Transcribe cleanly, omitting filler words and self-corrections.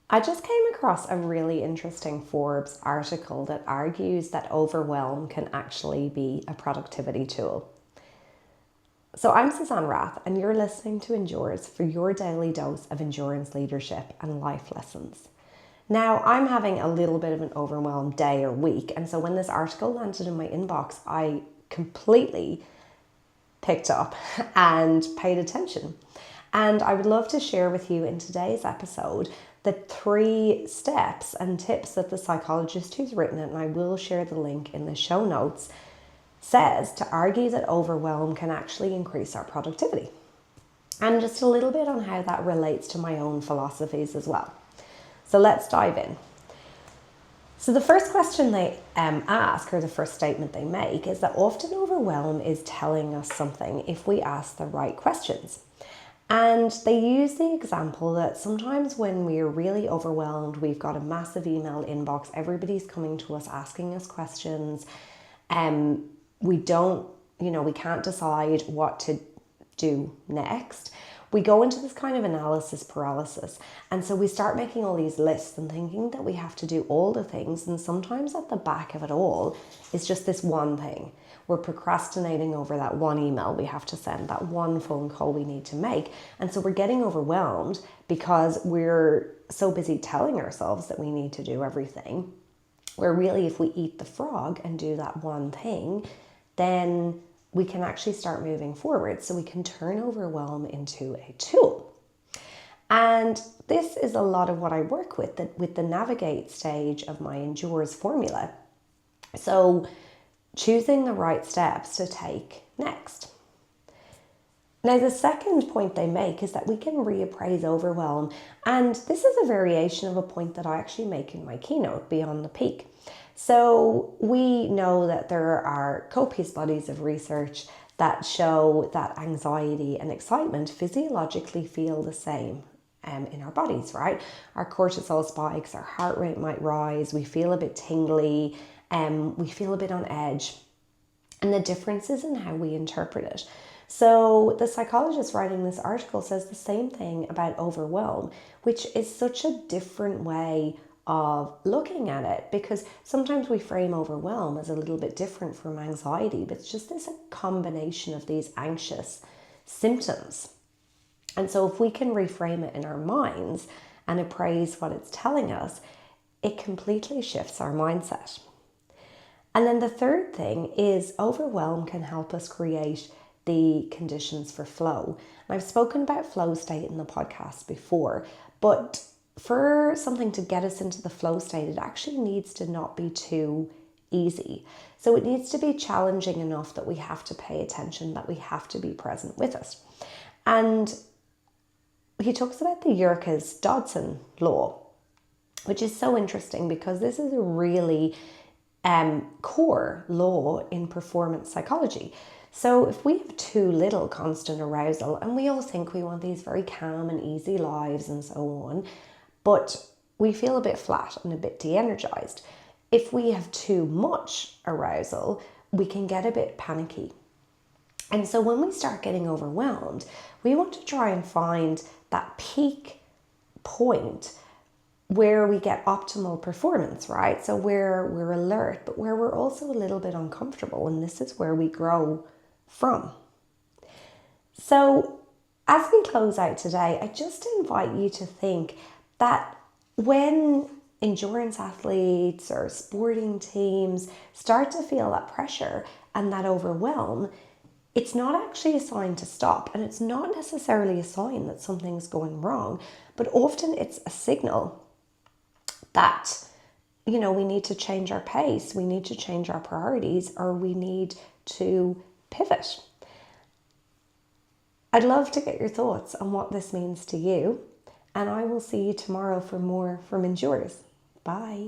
I just came across a really interesting Forbes article that argues that overwhelm can actually be a productivity tool. So I'm Suzanne Rath, and you're listening to Endures for your daily dose of endurance leadership and life lessons. Now, I'm having a little bit of an overwhelmed day or week, and so when this article landed in my inbox, I completely picked up and paid attention. And I would love to share with you in today's episode the 3 steps and tips that the psychologist who's written it, and I will share the link in the show notes, says to argue that overwhelm can actually increase our productivity. And just a little bit on how that relates to my own philosophies as well. So let's dive in. So the first question they ask, or the first statement they make, is that often overwhelm is telling us something if we ask the right questions. And they use the example that sometimes when we're really overwhelmed, we've got a massive email inbox, everybody's coming to us asking us questions, we can't decide what to do next. We go into this kind of analysis paralysis. And so we start making all these lists and thinking that we have to do all the things. And sometimes at the back of it all is just this one thing. We're procrastinating over that one email we have to send, that one phone call we need to make. And so we're getting overwhelmed because we're so busy telling ourselves that we need to do everything, where really if we eat the frog and do that one thing, then we can actually start moving forward. So we can turn overwhelm into a tool. And this is a lot of what I work with the navigate stage of my Endures formula. So choosing the right steps to take next. Now, the second point they make is that we can reappraise overwhelm. And this is a variation of a point that I actually make in my keynote, Beyond the Peak. So we know that there are copious bodies of research that show that anxiety and excitement physiologically feel the same in our bodies, right? Our cortisol spikes, our heart rate might rise, we feel a bit tingly, we feel a bit on edge. And the difference is in how we interpret it. So the psychologist writing this article says the same thing about overwhelm, which is such a different way of looking at it, because sometimes we frame overwhelm as a little bit different from anxiety, but it's just this combination of these anxious symptoms. And so if we can reframe it in our minds and appraise what it's telling us, it completely shifts our mindset. And then the third thing is overwhelm can help us create the conditions for flow. And I've spoken about flow state in the podcast before, but for something to get us into the flow state, it actually needs to not be too easy. So it needs to be challenging enough that we have to pay attention, that we have to be present with it. And he talks about the Yerkes-Dodson law, which is so interesting because this is a really core law in performance psychology. So if we have too little constant arousal, and we all think we want these very calm and easy lives and so on, but we feel a bit flat and a bit de-energized. If we have too much arousal, we can get a bit panicky. And so when we start getting overwhelmed, we want to try and find that peak point where we get optimal performance, right? So where we're alert, but where we're also a little bit uncomfortable. And this is where we grow from. So as we close out today, I just invite you to think that when endurance athletes or sporting teams start to feel that pressure and that overwhelm, it's not actually a sign to stop, and it's not necessarily a sign that something's going wrong, but often it's a signal that, we need to change our pace, we need to change our priorities, or we need to pivot. I'd love to get your thoughts on what this means to you, and I will see you tomorrow for more from Endures. Bye.